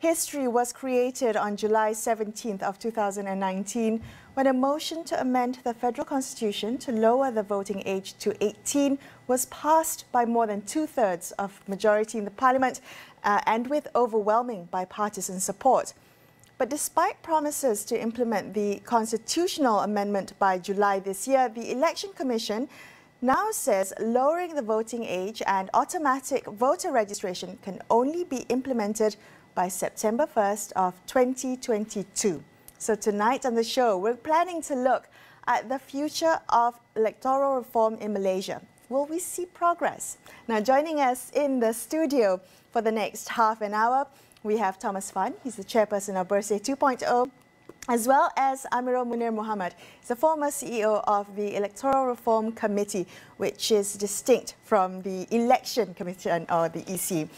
History was created on July 17th of 2019 when a motion to amend the federal constitution to lower the voting age to 18 was passed by more than two-thirds of majority in the parliament and with overwhelming bipartisan support. But despite promises to implement the constitutional amendment by July this year, the Election Commission now says lowering the voting age and automatic voter registration can only be implemented by September 1st of 2022. So tonight on the show, we're planning to look at the future of electoral reform in Malaysia. Will we see progress? Now, joining us in the studio for the next half an hour, we have Thomas Fan. He's the chairperson of Berita 2.0, as well as Amirul Munir Muhammad. He's the former CEO of the Electoral Reform Committee, which is distinct from the Election Commission or the EC.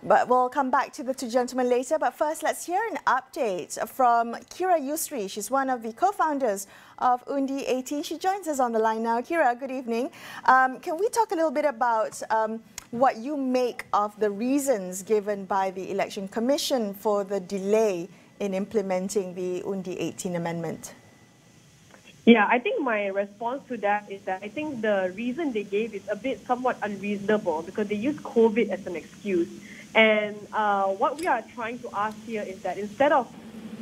But we'll come back to the two gentlemen later. But first, let's hear an update from Kira Yusri. She's one of the co-founders of Undi 18. She joins us on the line now. Kira, good evening. Can we talk a little bit about what you make of the reasons given by the Election Commission for the delay in implementing the Undi 18 amendment? Yeah, I think my response to that is that I think the reason they gave is a bit somewhat unreasonable because they use COVID as an excuse. And what we are trying to ask here is that instead of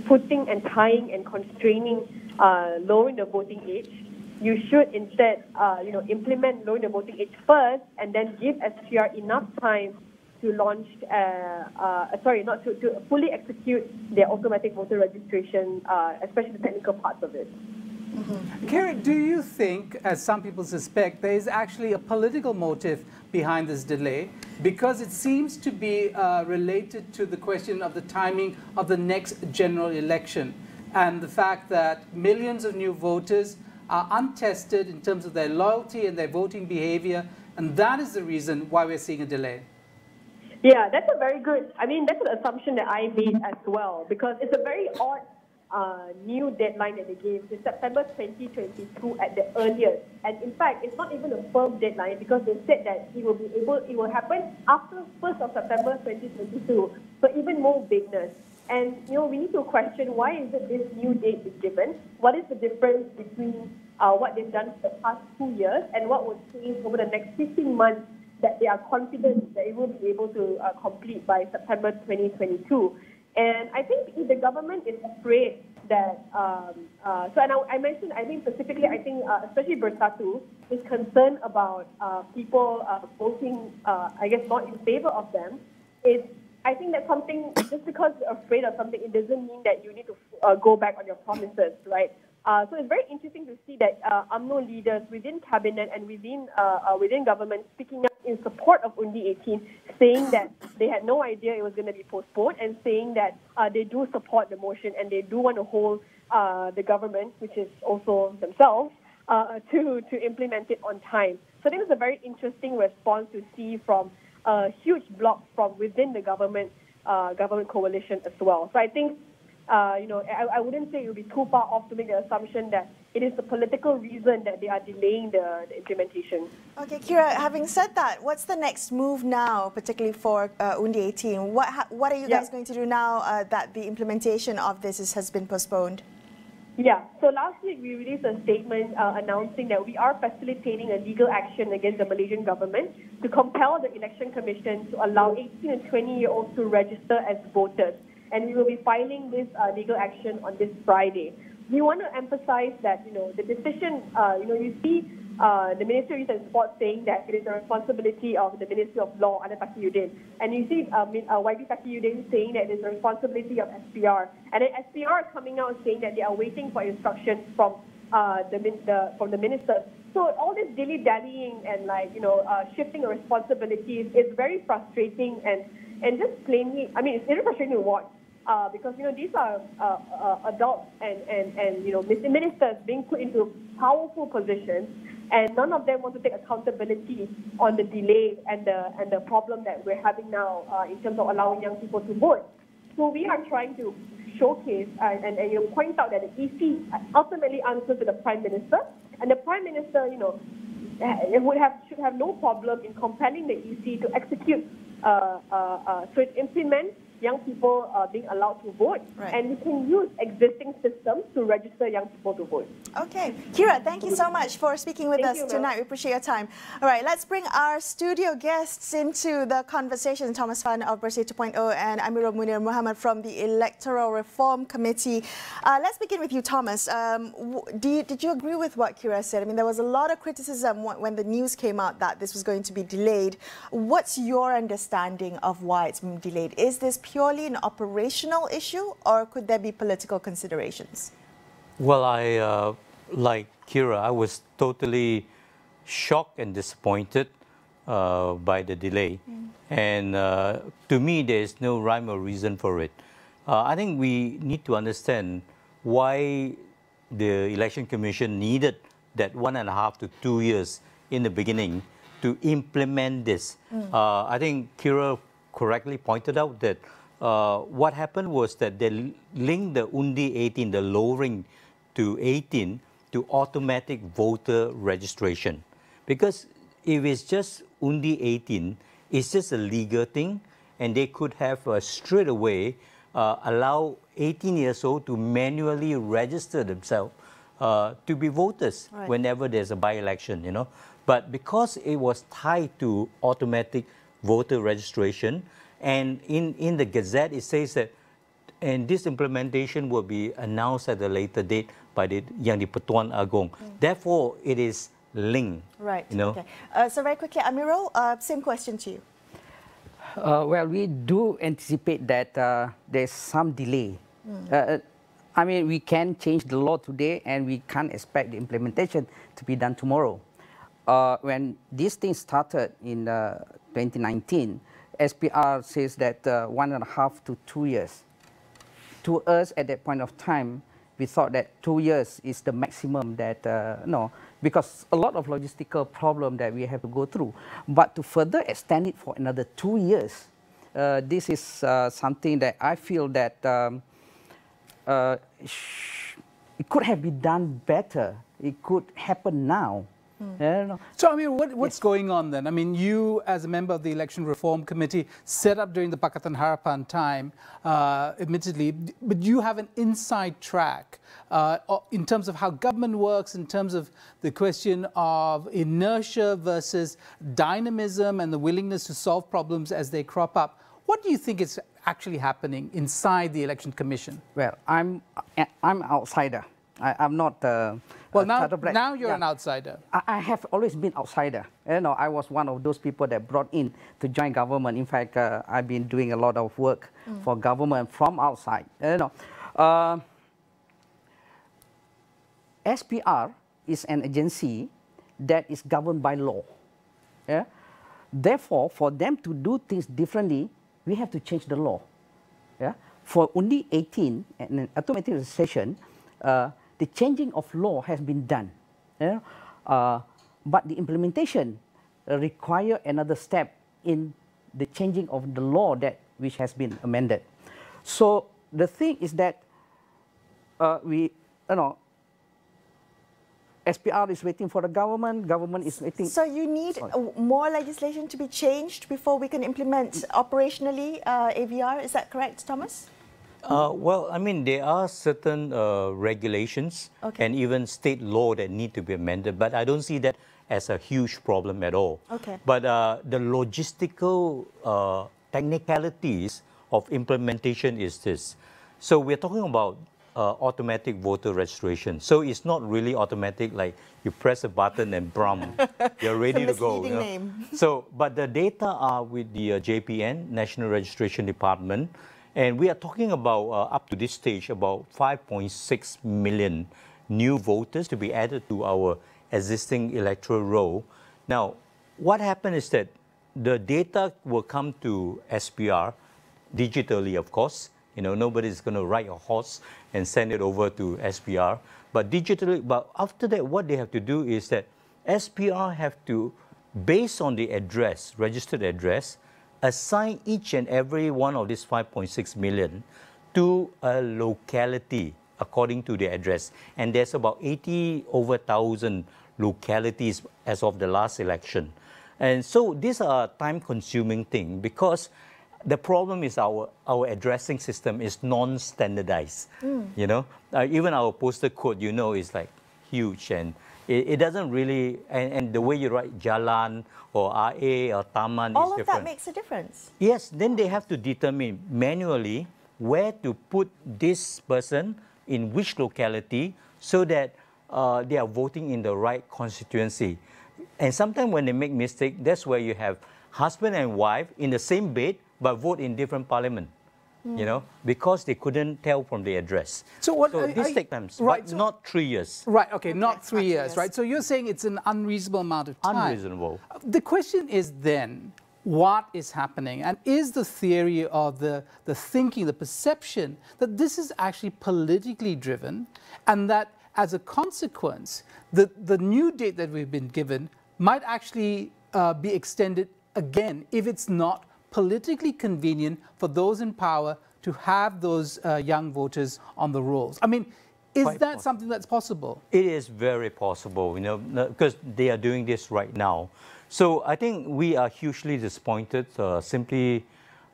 putting and tying and constraining lowering the voting age, you should instead, implement lowering the voting age first and then give SPR enough time to launch, to fully execute their automatic voter registration, especially the technical parts of it. Karen, do you think, as some people suspect, there is actually a political motive behind this delay? Because it seems to be related to the question of the timing of the next general election and the fact that millions of new voters are untested in terms of their loyalty and their voting behavior, and that is the reason why we're seeing a delay. Yeah, that's a very good, that's an assumption that I made as well, because it's a very odd new deadline that they gave. It's September 2022 at the earliest. And in fact, it's not even a firm deadline because they said that it will happen after 1st of September 2022. So even more vagueness. And, we need to question why is it this new date is given? What is the difference between what they've done for the past 2 years and what will change over the next 15 months that they are confident that it will be able to complete by September 2022? And I think if the government is afraid that, I mentioned, specifically, especially Berita is concerned about people voting, not in favor of them. I think that's something, just because you're afraid of something, it doesn't mean that you need to go back on your promises, right? So it's very interesting to see that UMNO leaders within cabinet and within government speaking up in support of Undi 18, saying that they had no idea it was going to be postponed and saying that they do support the motion and they do want to hold the government, which is also themselves, to implement it on time. So I think it's a very interesting response to see from a huge block from within the government coalition as well. So I think I wouldn't say it would be too far off to make the assumption that it is the political reason that they are delaying the implementation. Okay, Kira, having said that, what's the next move now, particularly for Undi 18? What are you guys going to do now that the implementation of this has been postponed? Yeah, so last week we released a statement announcing that we are facilitating a legal action against the Malaysian government to compel the Election Commission to allow 18 and 20-year-olds to register as voters. And we will be filing this legal action on this Friday. We want to emphasize that, the decision, you see the Ministry of Youth and Sports saying that it is the responsibility of the Ministry of Law under Taqiyuddin. And you see YB Taqiyuddin saying that it is the responsibility of SPR. And then SPR coming out saying that they are waiting for instructions from the ministers. So all this dilly-dallying and shifting of responsibilities is very frustrating and just plainly, it's very frustrating to watch. Because these are adults and ministers being put into powerful positions, and none of them want to take accountability on the delay and the problem that we're having now in terms of allowing young people to vote. So we are trying to showcase and point out that the EC ultimately answers to the Prime Minister, and the Prime Minister should have no problem in compelling the EC to execute, to implement young people being allowed to vote, Right. and we can use existing systems to register young people to vote. Okay. Kira, thank you so much for speaking with Thank us you, Mel. tonight. We appreciate your time. All right, let's bring our studio guests into the conversation. Thomas Fan of Berita 2.0 and Amirul Munir Muhammad from the Electoral Reform Committee. Let's begin with you, Thomas. Did you agree with what Kira said? I mean, there was a lot of criticism when the news came out that this was going to be delayed. What's your understanding of why it's been delayed? Is this purely an operational issue, or could there be political considerations? Well, like Kira, I was totally shocked and disappointed by the delay. And to me, there is no rhyme or reason for it. I think we need to understand why the Election Commission needed that 1.5 to 2 years in the beginning to implement this. I think Kira correctly pointed out that what happened was that they linked the Undi 18, the lowering to 18, to automatic voter registration. Because if it's just Undi 18, it's just a legal thing, and they could have straight away allow 18 years old to manually register themselves to be voters whenever there's a by-election, you know. But because it was tied to automatic voter registration, and in the Gazette it says that, and this implementation will be announced at a later date by the Yang di-Pertuan Agong. Therefore, it is linked. Right. You know? Okay. So very quickly, Amirul, same question to you. Well, we do anticipate that there's some delay. I mean, we can change the law today, and we can't expect the implementation to be done tomorrow. When this thing started in 2019, SPR says that 1.5 to 2 years. To us, at that point of time, we thought that 2 years is the maximum that, no, because a lot of logistical problem that we have to go through. But to further extend it for another 2 years, this is something that I feel that it could have been done better. It could happen now. So, I mean, what's going on then? I mean, you, as a member of the Election Reform Committee, set up during the Pakatan Harapan time, admittedly, but you have an inside track in terms of how government works, in terms of the question of inertia versus dynamism and the willingness to solve problems as they crop up. What do you think is actually happening inside the Election Commission? Well, I'm outsider. I'm not. Well, now you're an outsider. I have always been outsider. You know, I was one of those people that brought in to join government. In fact, I've been doing a lot of work for government from outside. You know, SPR is an agency that is governed by law. Yeah? Therefore, for them to do things differently, we have to change the law. Yeah? For Undi 18 and automatic registration, the changing of law has been done. Yeah? But the implementation require another step in the changing of the law that which has been amended. So the thing is that SPR is waiting for the government, government is waiting. So you need more legislation to be changed before we can implement operationally AVR, is that correct, Thomas? Well, I mean, there are certain regulations and even state law that need to be amended, but I don't see that as a huge problem at all. Okay. But the logistical technicalities of implementation is this. So we're talking about automatic voter registration. So it's not really automatic, like you press a button and brum, you're ready to go. You know? Name. So, but the data are with the JPN, National Registration Department, and we are talking about, up to this stage, about 5.6 million new voters to be added to our existing electoral roll. Now, what happened is that the data will come to SPR digitally, of course. You know, nobody's going to ride a horse and send it over to SPR. But digitally, but after that, what they have to do is that SPR have to, based on the address, registered address, assign each and every one of these 5.6 million to a locality according to the address. And there's about 80,000 localities as of the last election. And so these are a time-consuming thing because the problem is our addressing system is non-standardized. You know, even our postal code, you know, is like huge, and it doesn't really, and the way you write Jalan or RA or Taman All is of different. that makes a difference. Yes, then they have to determine manually where to put this person in which locality so that they are voting in the right constituency. And sometimes when they make mistake, that's where you have husband and wife in the same bed but vote in different parliament. You know, because they couldn't tell from the address. So this takes time, right, but not 3 years. Right, okay, not 3 years, right? So you're saying it's an unreasonable amount of time. Unreasonable. The question is then, what is happening? And is the theory or the thinking, the perception that this is actually politically driven, and that as a consequence, the new date that we've been given might actually be extended again if it's not politically convenient for those in power to have those young voters on the rolls? I mean, is that something that's possible? It is very possible, you know, because they are doing this right now. So I think we are hugely disappointed, simply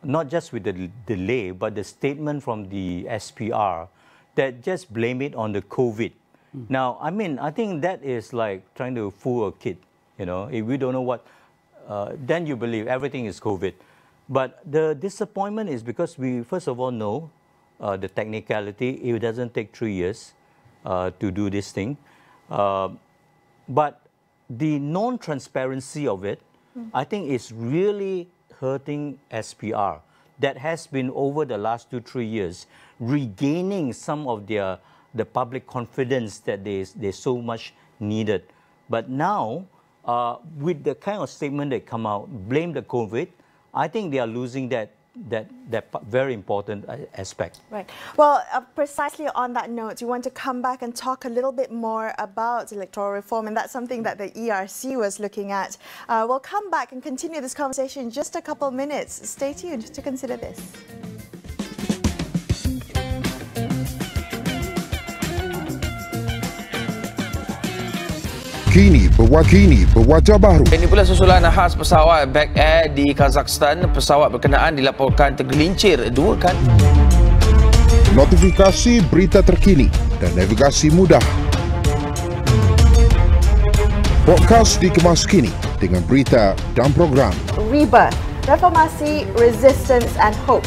not just with the delay, but the statement from the SPR that just blame it on the COVID. Now, I mean, I think that is like trying to fool a kid, you know. If we don't know what, then you believe everything is COVID. But the disappointment is because we, first of all, know the technicality. It doesn't take 3 years to do this thing. But the non-transparency of it, I think, is really hurting SPR. That has been, over the last 2-3 years, regaining some of the public confidence that they so much needed. But now, with the kind of statement that come out, blame the COVID, I think they are losing that very important aspect. Right. Well, precisely on that note, you want to come back and talk a little bit more about electoral reform, and that's something that the ERC was looking at. We'll come back and continue this conversation in just a couple minutes. Stay tuned to consider this. Kini berwajah baru. Ini pula susulan khas pesawat Back Air di Kazakhstan. Pesawat berkenaan dilaporkan tergelincir 2 kali. Notifikasi berita terkini dan navigasi mudah. Podcast dikemas kini dengan berita dan program. Rebirth, Reformasi, Resistance and Hope.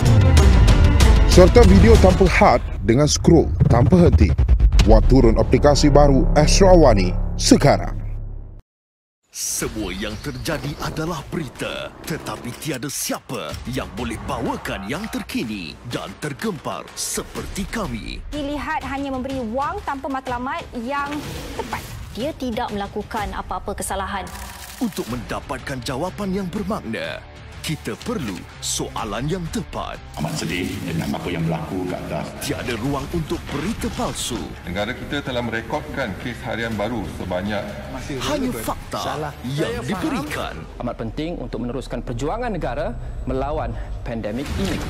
Serta video tanpa had dengan scroll tanpa henti. Buat turun aplikasi baru Astro AWANI sekarang. Semua yang terjadi adalah berita, tetapi tiada siapa yang boleh bawakan yang terkini dan tergempar seperti kami. Dilihat hanya memberi wang tanpa matlamat yang tepat. Dia tidak melakukan apa-apa kesalahan. Untuk mendapatkan jawapan yang bermakna, kita perlu soalan yang tepat. Amat sedih dengan apa yang berlaku kat atas. Tiada ruang untuk berita palsu. Negara kita telah merekodkan kes harian baru sebanyak hanya fakta yang diberikan. Amat penting untuk meneruskan perjuangan negara melawan pandemik ini.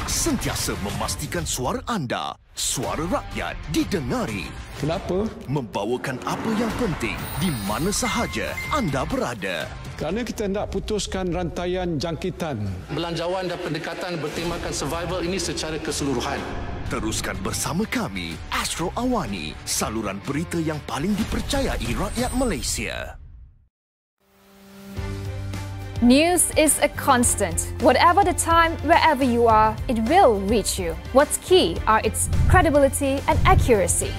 Sentiasa memastikan suara anda, suara rakyat didengari. Kenapa? Membawakan apa yang penting di mana sahaja anda berada. Kerana kita hendak putuskan rantaian jangkitan. Belanjawan dan pendekatan bertemakan survival ini secara keseluruhan. Teruskan bersama kami, Astro AWANI, saluran berita yang paling dipercayai rakyat Malaysia. News is a constant. Whatever the time, wherever you are, it will reach you. What's key are its credibility and accuracy.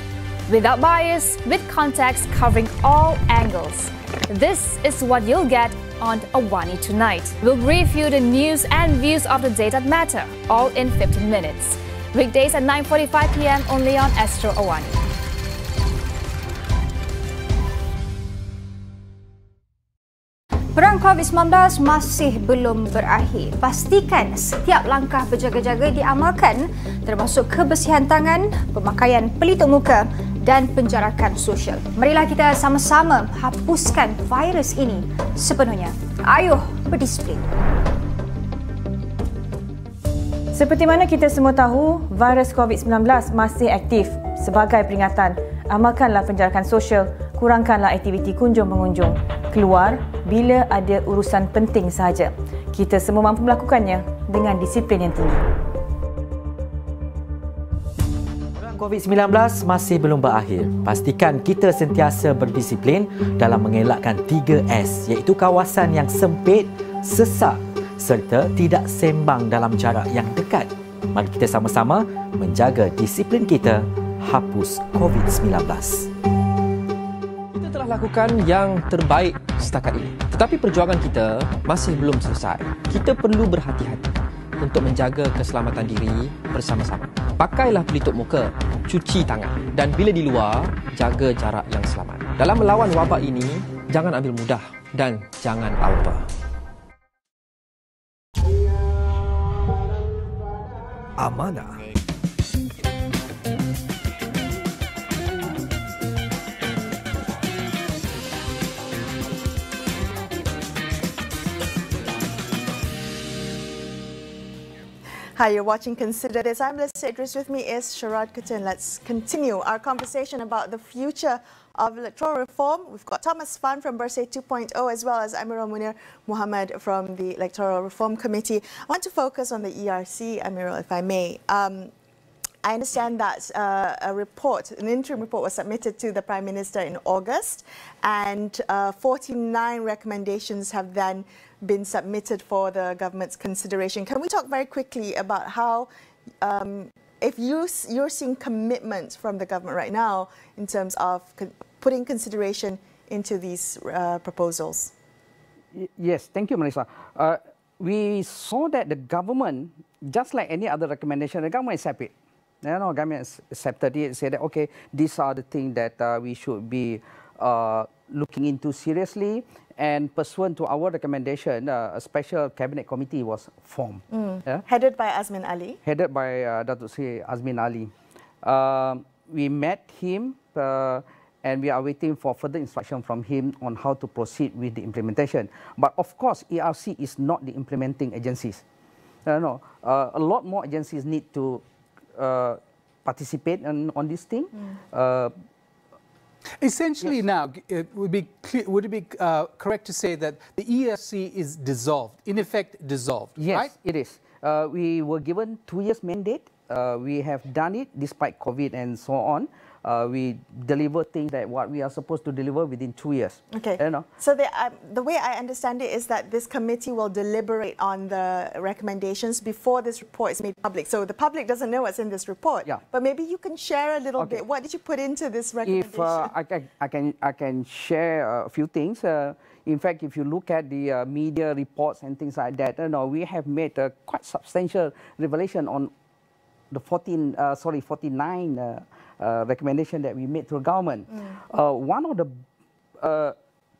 Without bias, with context covering all angles. This is what you'll get on AWANI Tonight. We'll brief you the news and views of the day that matter, all in 15 minutes. Weekdays at 9:45 PM only on Astro AWANI. Perang COVID-19 masih belum berakhir. Pastikan setiap langkah berjaga-jaga diamalkan, termasuk kebersihan tangan, pemakaian pelitup muka dan penjarakan sosial. Marilah kita sama-sama hapuskan virus ini sepenuhnya. Ayuh berdisiplin. Seperti mana kita semua tahu, virus COVID-19 masih aktif. Sebagai peringatan, amalkanlah penjarakan sosial, kurangkanlah aktiviti kunjung-mengunjung. Keluar bila ada urusan penting sahaja. kita semua mampu melakukannya dengan disiplin yang tinggi. COVID-19 masih belum berakhir. Pastikan kita sentiasa berdisiplin dalam mengelakkan 3S, iaitu kawasan yang sempit, sesak serta tidak sembang dalam jarak yang dekat. Mari kita sama-sama menjaga disiplin kita, hapus COVID-19. Kita telah lakukan yang terbaik setakat ini. Tetapi perjuangan kita masih belum selesai. Kita perlu berhati-hati untuk menjaga keselamatan diri bersama-sama. Pakailah pelitup muka, cuci tangan dan bila di luar, jaga jarak yang selamat. Dalam melawan wabak ini, jangan ambil mudah dan jangan alpa. Amanah. Hi, you're watching Consider This. I'm Melissa Idris. With me is Sharad Kutin. Let's continue our conversation about the future of electoral reform. We've got Thomas Fan from Berita 2.0 as well as Amirul Munir Muhammad from the Electoral Reform Committee. I want to focus on the ERC, Amirul, if I may. I understand that an interim report was submitted to the Prime Minister in August, and 49 recommendations have then been submitted for the government's consideration. Can we talk very quickly about how, if you're seeing commitment from the government right now in terms of putting consideration into these proposals? Yes, thank you, Melissa. We saw that the government, just like any other recommendation, the government accepted it. You know, government accepted it, said that, okay, these are the things that we should be looking into seriously. And pursuant to our recommendation, a special cabinet committee was formed. Yeah? Headed by Azmin Ali? Headed by Datuk Seri Azmin Ali. We met him and we are waiting for further instruction from him on how to proceed with the implementation. But of course, ERC is not the implementing agencies. No, a lot more agencies need to participate on this thing. Essentially, yes. Now, would it be correct to say that the ERC is dissolved, in effect dissolved, yes, right? It is. We were given 2 years mandate. We have done it despite COVID and so on. We deliver things that what we are supposed to deliver within 2 years. Okay. You know? So the way I understand it is that this committee will deliberate on the recommendations before this report is made public. So the public doesn't know what's in this report. Yeah. But maybe you can share a little bit. What did you put into this recommendation? If I can share a few things. In fact, if you look at the media reports and things like that, we have made a quite substantial revelation on the 49 recommendation that we made to the government. One of the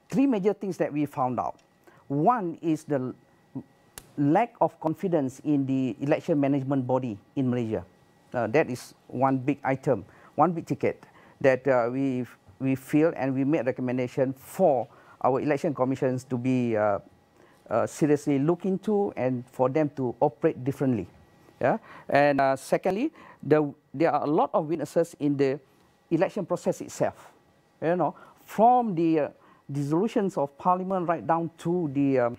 3 major things that we found out. One is the lack of confidence in the election management body in Malaysia. That is one big item, one big ticket that we feel, and we made recommendation for our election commissions to be seriously looked into and for them to operate differently. Yeah? And secondly, there are a lot of witnesses in the election process itself. From the dissolutions of parliament right down to the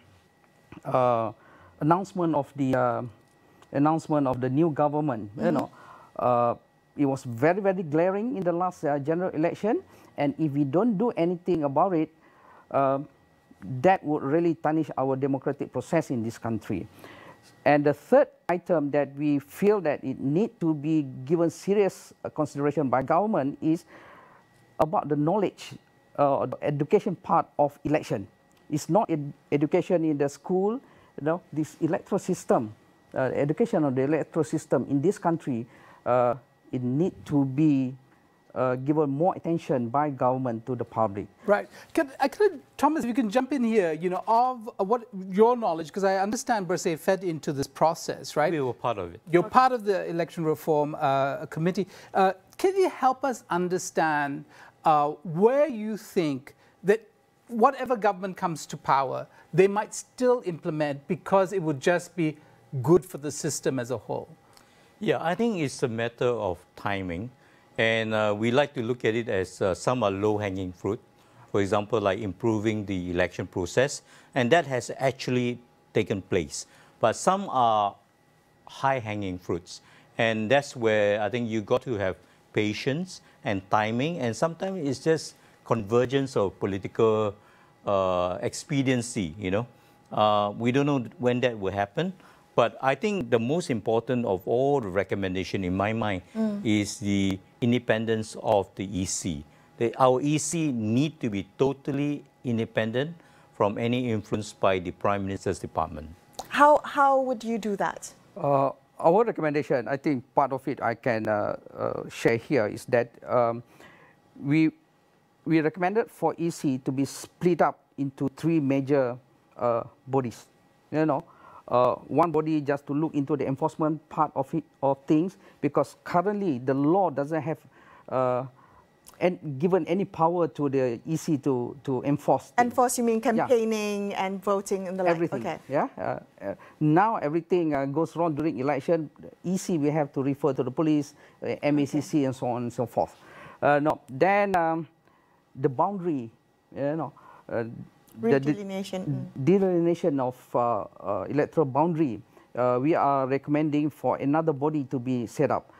announcement of the new government. It was very, very glaring in the last general election, and if we don't do anything about it, that would really tarnish our democratic process in this country. And the third item that we feel that it needs to be given serious consideration by government is about the knowledge, the education part of election. It's not education in the school, this electoral system, education of the electoral system in this country, it needs to be given more attention by government to the public. Right. Thomas, if you can jump in here, of what your knowledge, because I understand Berita fed into this process, right? We were part of it. You're part of the Election Reform Committee. Can you help us understand where you think that whatever government comes to power, they might still implement because it would just be good for the system as a whole? Yeah, I think it's a matter of timing. And we like to look at it as some are low-hanging fruit. For example, like improving the election process. And that has actually taken place. But some are high-hanging fruits. And that's where I think you got to have patience and timing, and sometimes it's just convergence of political expediency, you know. We don't know when that will happen, but I think the most important of all the recommendation in my mind is the independence of the EC. Our EC need to be totally independent from any influence by the Prime Minister's department. How would you do that? Our recommendation, I think part of it I can share here, is that we recommended for EC to be split up into 3 major bodies. You know, one body just to look into the enforcement part of things, because currently the law doesn't have given any power to the EC to enforce. Enforce, you mean campaigning and voting and the like? Everything. Okay. Yeah. Now everything goes wrong during election. EC we have to refer to the police, MACC, and so on and so forth. Then the boundary, you know, delineation of electoral boundary. We are recommending for another body to be set up.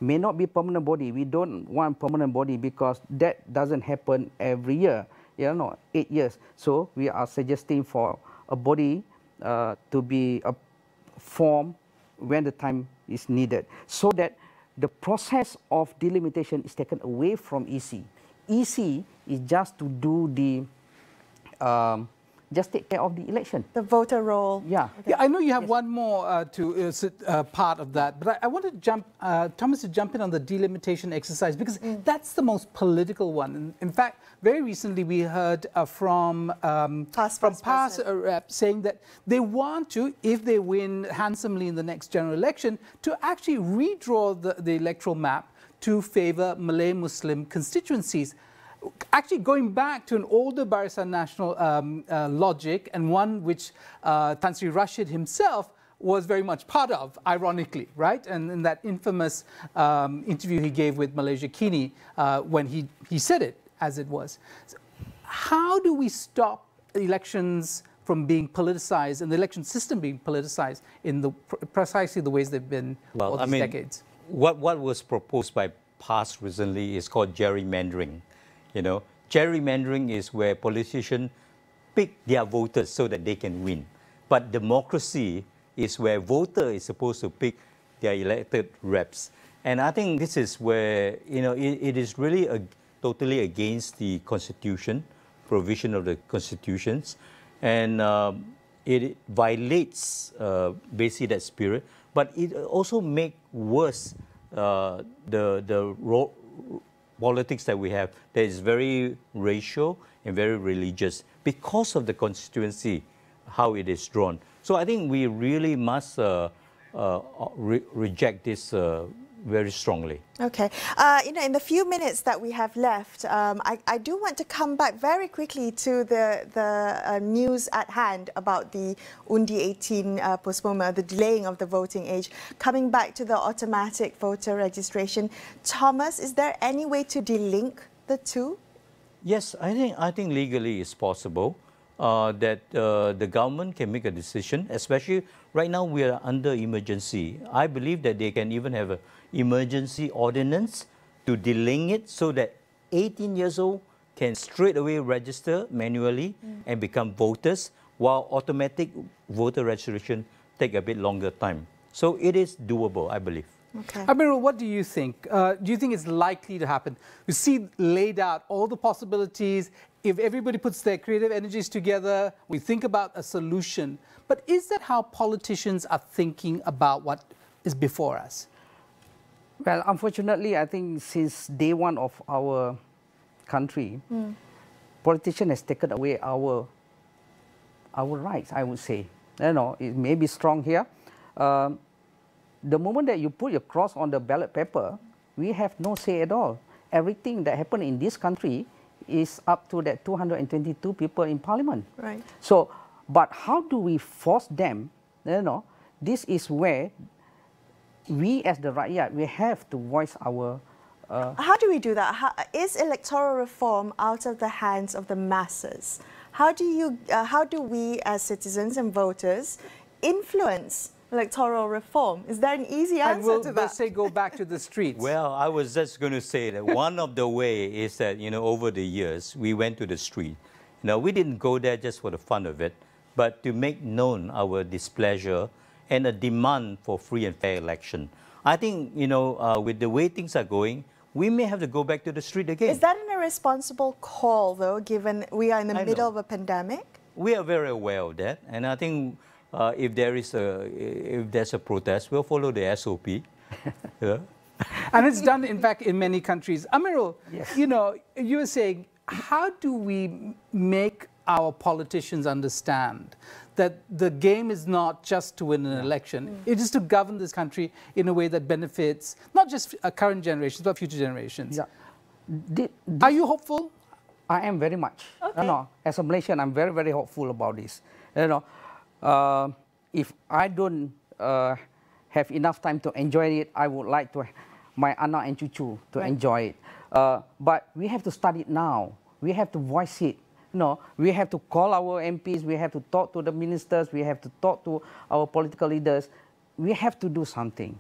May not be permanent body. We don't want permanent body because that doesn't happen every year. You know, 8 years. So we are suggesting for a body to be formed when the time is needed, so that the process of delimitation is taken away from EC. EC is just to do the just take care of the election. The voter roll. Yeah. Okay. Yeah, I know you have one more part of that, but I want to jump, Thomas, to jump in on the delimitation exercise, because that's the most political one. In fact, very recently we heard from past reps saying that they want to, if they win handsomely in the next general election, to actually redraw the electoral map to favour Malay-Muslim constituencies. Actually going back to an older Barisan Nasional logic, and one which Tan Sri Rashid himself was very much part of, ironically, right? And in that infamous interview he gave with Malaysia Kini, when he said it as it was. So how do we stop elections from being politicized and the election system being politicized in precisely the ways they've been all these decades? What was proposed by PAS recently is called gerrymandering. You know, gerrymandering is where politicians pick their voters so that they can win. But democracy is where voter is supposed to pick their elected reps. And I think this is where, you know, it is really totally against the Constitution, provision of the Constitutions. And it violates basically that spirit. But it also makes worse the politics that we have that is very racial and very religious because of the constituency, how it is drawn. So I think we really must reject this very strongly. Okay. You know, in the few minutes that we have left, I do want to come back very quickly to the news at hand about the Undi 18 postponement, the delaying of the voting age. Coming back to the automatic voter registration, Thomas, is there any way to delink the two? Yes, I think legally it's possible that the government can make a decision, especially right now we are under emergency. I believe that they can even have an emergency ordinance to delink it so that 18 years old can straight away register manually and become voters, while automatic voter registration take a bit longer time. So it is doable, I believe. Okay. Amirul, what do you think? Do you think it's likely to happen? You see laid out all the possibilities. If everybody puts their creative energies together, we think about a solution. But is that how politicians are thinking about what is before us? Well, unfortunately, I think since day one of our country, politician has taken away our rights, I would say. You know, it may be strong here. The moment that you put your cross on the ballot paper, we have no say at all. Everything that happened in this country is up to that 222 people in parliament. Right. So, but how do we force them? You know, this is where we as the rakyat, we have to voice our... How do we do that? Is electoral reform out of the hands of the masses? How do we as citizens and voters influence electoral reform? Is there an easy answer to that? Let's say go back to the streets. Well, I was just going to say that one of the way is that, over the years, we went to the street. We didn't go there just for the fun of it, but to make known our displeasure and a demand for free and fair election. I think, with the way things are going, we may have to go back to the street again. Is that an irresponsible call, though, given we are in the middle of a pandemic? We are very aware of that, and I think if there's a protest, we'll follow the SOP. Yeah. And it's done, in fact, in many countries. Amirul, yes. You were saying, how do we make our politicians understand that the game is not just to win an election, it is to govern this country in a way that benefits not just current generations, but future generations? Yeah. Are you hopeful? I am very much. Okay. As a Malaysian, I'm very, very hopeful about this. If I don't have enough time to enjoy it, I would like to my anak and cucu to enjoy it. But we have to start it now. We have to voice it. We have to call our MPs, we have to talk to the ministers, we have to talk to our political leaders. We have to do something.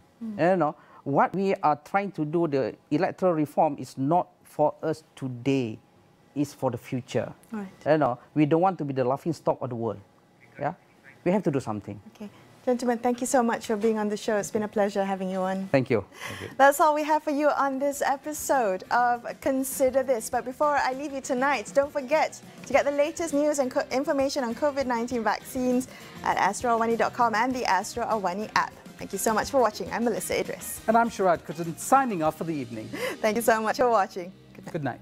What we are trying to do, the electoral reform, is not for us today, it's for the future. Right. We don't want to be the laughing stock of the world. Yeah? We have to do something. Okay. Gentlemen, thank you so much for being on the show. It's been a pleasure having you on. Thank you. That's all we have for you on this episode of Consider This. But before I leave you tonight, don't forget to get the latest news and information on COVID-19 vaccines at astroawani.com and the Astro Awani app. Thank you so much for watching. I'm Melissa Idris. And I'm Sharad Kutan, signing off for the evening. Thank you so much for watching. Good night. Good night.